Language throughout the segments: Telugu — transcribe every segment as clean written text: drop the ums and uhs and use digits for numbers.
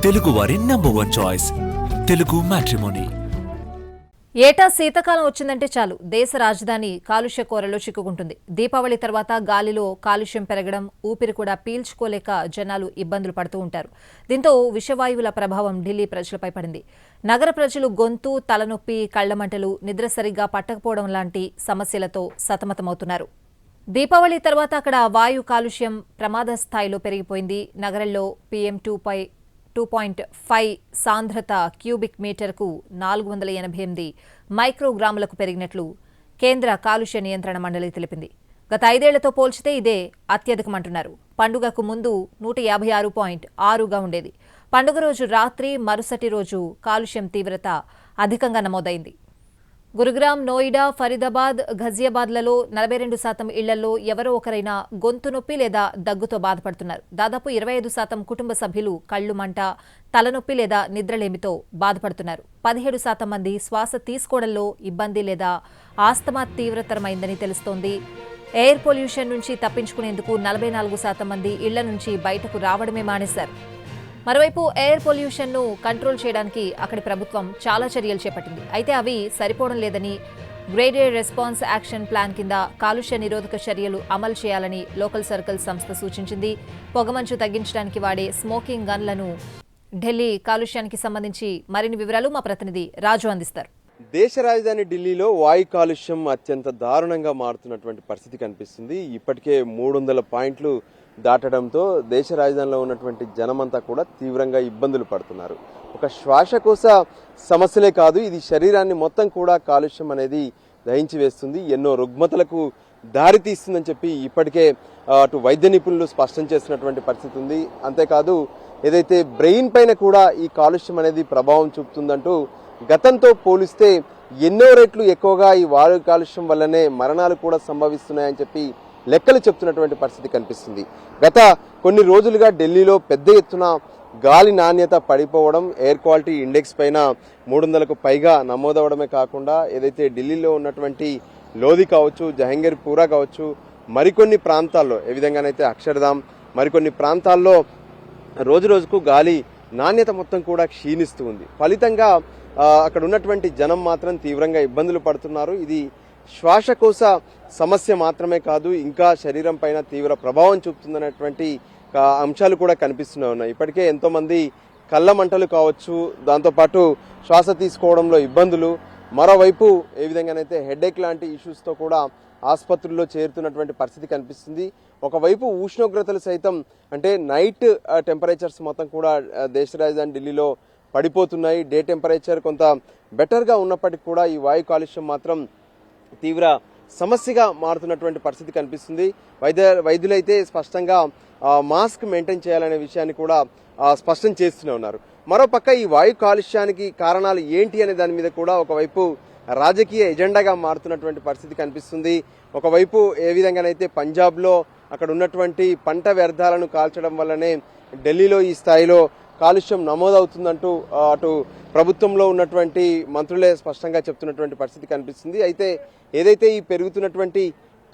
తెలుగువారి నంబర్ 1 చాయిస్ తెలుగు మ్యాట్రిమోనీ. ఏటా శీతాకాలం వచ్చిందంటే చాలు దేశ రాజధాని కాలుష్య కోరలో చిక్కుకుంటుంది. దీపావళి తర్వాత గాలిలో కాలుష్యం పెరగడం, ఊపిరి కూడా పీల్చుకోలేక జనాలు ఇబ్బందులు పడుతూ ఉంటారు. దీంతో విషవాయువుల ప్రభావం ఢిల్లీ ప్రజలపై పడింది. నగర ప్రజలు గొంతు, తలనొప్పి, కళ్లమంటలు, నిద్ర సరిగ్గా పట్టకపోవడం లాంటి సమస్యలతో సతమతమవుతున్నారు. దీపావళి తర్వాత అక్కడ వాయు కాలుష్యం ప్రమాద స్థాయిలో పెరిగిపోయింది. నగరంలో PM2.5 సాంద్రత క్యూబిక్ మీటర్కు 488 మైక్రోగ్రాములకు పెరిగినట్లు కేంద్ర కాలుష్య నియంత్రణ మండలి తెలిపింది. గత 5 ఏళ్లతో పోల్చితే ఇదే అత్యధికమంటున్నారు. పండుగకు ముందు 156.6గా ఉండేది. పండుగ రోజు రాత్రి, మరుసటి రోజు కాలుష్యం తీవ్రత అధికంగా నమోదైంది. గురుగ్రామ్, నోయిడా, ఫరీదాబాద్, ఘజియాబాద్లలో 42% ఇళ్లలో ఎవరో ఒకరైనా గొంతు నొప్పి లేదా దగ్గుతో బాధపడుతున్నారు. దాదాపు 25% కుటుంబ సభ్యులు కళ్లు మంట, తలనొప్పి లేదా నిద్రలేమితో బాధపడుతున్నారు. 17% మంది శ్వాస తీసుకోవడంలో ఇబ్బంది లేదా ఆస్తమా తీవ్రతరమైందని తెలుస్తోంది. ఎయిర్ పొల్యూషన్ నుంచి తప్పించుకునేందుకు 44% మంది ఇళ్ల నుంచి బయటకు రావడమే మానేశారు. మరోవైపు ఎయిర్ పొల్యూషన్ను కంట్రోల్ చేయడానికి అక్కడి ప్రభుత్వం చాలా చర్యలు చేపట్టింది. అయితే అవి సరిపోవడం లేదని, గ్రేడెడ్ రెస్పాన్స్ యాక్షన్ ప్లాన్ కింద కాలుష్య నిరోధక చర్యలు అమలు చేయాలని లోకల్ సర్కిల్ సంస్థ సూచించింది. పొగమంచు తగ్గించడానికి వాడే స్మోకింగ్ గన్లను ఢిల్లీ కాలుష్యానికి సంబంధించి మరిన్ని వివరాలు మా ప్రతినిధి రాజు అందిస్తారు. దేశ రాజధాని ఢిల్లీలో వాయు కాలుష్యం అత్యంత దారుణంగా మారుతున్నటువంటి పరిస్థితి కనిపిస్తుంది. ఇప్పటికే 300 పాయింట్లు దాటడంతో దేశ రాజధానిలో ఉన్నటువంటి జనమంతా కూడా తీవ్రంగా ఇబ్బందులు పడుతున్నారు. ఒక శ్వాసకోశ సమస్యలే కాదు, ఇది శరీరాన్ని మొత్తం కూడా కాలుష్యం అనేది దహించి వేస్తుంది, ఎన్నో రుగ్మతలకు దారి తీస్తుందని చెప్పి ఇప్పటికే అటు వైద్య నిపుణులు స్పష్టం చేసినటువంటి పరిస్థితి ఉంది. అంతేకాదు ఏదైతే బ్రెయిన్ పైన కూడా ఈ కాలుష్యం అనేది ప్రభావం చూపుతుందంటూ గతంతో పోలిస్తే ఎన్నో రెట్లు ఎక్కువగా ఈ వాయు కాలుష్యం వల్లనే మరణాలు కూడా సంభవిస్తున్నాయని చెప్పి లెక్కలు చెప్తున్నటువంటి పరిస్థితి కనిపిస్తుంది. గత కొన్ని రోజులుగా ఢిల్లీలో పెద్ద ఎత్తున గాలి నాణ్యత పడిపోవడం, ఎయిర్ క్వాలిటీ ఇండెక్స్ పైన 300కు పైగా నమోదవడమే కాకుండా ఏదైతే ఢిల్లీలో ఉన్నటువంటి లోధి కావచ్చు, జహంగీర్ పూరా కావచ్చు, మరికొన్ని ప్రాంతాల్లో ఏ విధంగానైతే అక్షర్ధామ్, మరికొన్ని ప్రాంతాల్లో రోజు రోజుకు గాలి నాణ్యత మొత్తం కూడా క్షీణిస్తూ ఉంది. ఫలితంగా అక్కడ ఉన్నటువంటి జనం మాత్రం తీవ్రంగా ఇబ్బందులు పడుతున్నారు. ఇది శ్వాసకోశ సమస్య మాత్రమే కాదు, ఇంకా శరీరం పైన తీవ్ర ప్రభావం చూపుతుందనేటువంటి అంశాలు కూడా కనిపిస్తూనే ఉన్నాయి. ఇప్పటికే ఎంతో మంది కళ్ళ మంటలు కావచ్చు, దాంతోపాటు శ్వాస తీసుకోవడంలో ఇబ్బందులు, మరోవైపు ఏ విధంగానైతే హెడేక్ లాంటి ఇష్యూస్తో కూడా ఆసుపత్రుల్లో చేరుతున్నటువంటి పరిస్థితి కనిపిస్తుంది. ఒకవైపు ఉష్ణోగ్రతలు సైతం అంటే నైట్ టెంపరేచర్స్ మొత్తం కూడా దేశ రాజధాని ఢిల్లీలో పడిపోతున్నాయి. డే టెంపరేచర్ కొంత బెటర్గా ఉన్నప్పటికీ కూడా ఈ వాయు కాలుష్యం మాత్రం తీవ్ర సమస్యగా మారుతున్నటువంటి పరిస్థితి కనిపిస్తుంది. వైద్యులైతే స్పష్టంగా మాస్క్ మెయింటైన్ చేయాలనే విషయాన్ని కూడా స్పష్టం చేస్తూనే ఉన్నారు. మరోపక్క ఈ వాయు కాలుష్యానికి కారణాలు ఏంటి అనే దాని మీద కూడా ఒకవైపు రాజకీయ ఎజెండాగా మారుతున్నటువంటి పరిస్థితి కనిపిస్తుంది. ఒకవైపు ఏ విధంగానైతే పంజాబ్లో అక్కడ ఉన్నటువంటి పంట వ్యర్థాలను కాల్చడం వల్లనే ఢిల్లీలో ఈ స్థాయిలో కాలుష్యం నమోదవుతుందంటూ అటు ప్రభుత్వంలో ఉన్నటువంటి మంత్రులే స్పష్టంగా చెప్తున్నటువంటి పరిస్థితి కనిపిస్తుంది. అయితే ఏదైతే ఈ పెరుగుతున్నటువంటి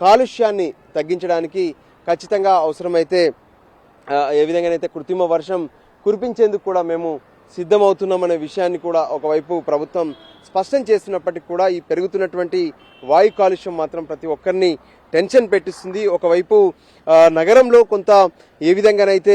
కాలుష్యాన్ని తగ్గించడానికి ఖచ్చితంగా అవసరమైతే ఏ విధంగానైతే కృత్రిమ వర్షం కురిపించేందుకు కూడా మేము సిద్ధమవుతున్నామనే విషయాన్ని కూడా ఒకవైపు ప్రభుత్వం స్పష్టం చేస్తున్నప్పటికీ కూడా ఈ పెరుగుతున్నటువంటి వాయు కాలుష్యం మాత్రం ప్రతి ఒక్కరిని టెన్షన్ పెట్టిస్తుంది. ఒకవైపు నగరంలో కొంత ఏ విధంగానైతే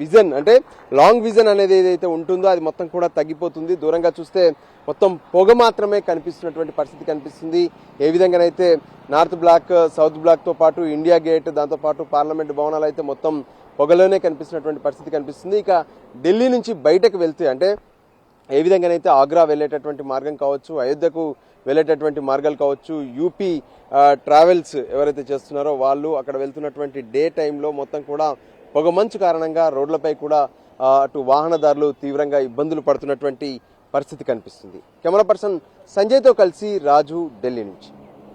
విజన్ అంటే లాంగ్ విజన్ అనేది ఏదైతే ఉంటుందో అది మొత్తం కూడా తగ్గిపోతుంది. దూరంగా చూస్తే మొత్తం పొగ మాత్రమే కనిపిస్తున్నటువంటి పరిస్థితి కనిపిస్తుంది. ఏ విధంగానైతే నార్త్ బ్లాక్, సౌత్ బ్లాక్తో పాటు ఇండియా గేట్, దాంతోపాటు పార్లమెంట్ భవనాలు అయితే మొత్తం పొగలోనే కనిపిస్తున్నటువంటి పరిస్థితి కనిపిస్తుంది. ఇక ఢిల్లీ నుంచి బయటకు వెళ్తే అంటే ఏ విధంగానైతే ఆగ్రా వెళ్ళేటటువంటి మార్గం కావచ్చు, అయోధ్యకు వెళ్ళేటటువంటి మార్గాలు కావచ్చు, యూపీ ట్రావెల్స్ ఎవరైతే చేస్తున్నారో వాళ్ళు అక్కడ వెళ్తున్నటువంటి డే టైంలో మొత్తం కూడా పొగమంచు కారణంగా రోడ్లపై కూడా అటు వాహనదారులు తీవ్రంగా ఇబ్బందులు పడుతున్నటువంటి పరిస్థితి కనిపిస్తుంది. కెమెరా పర్సన్ సంజయ్తో కలిసి రాజు, ఢిల్లీ నుంచి.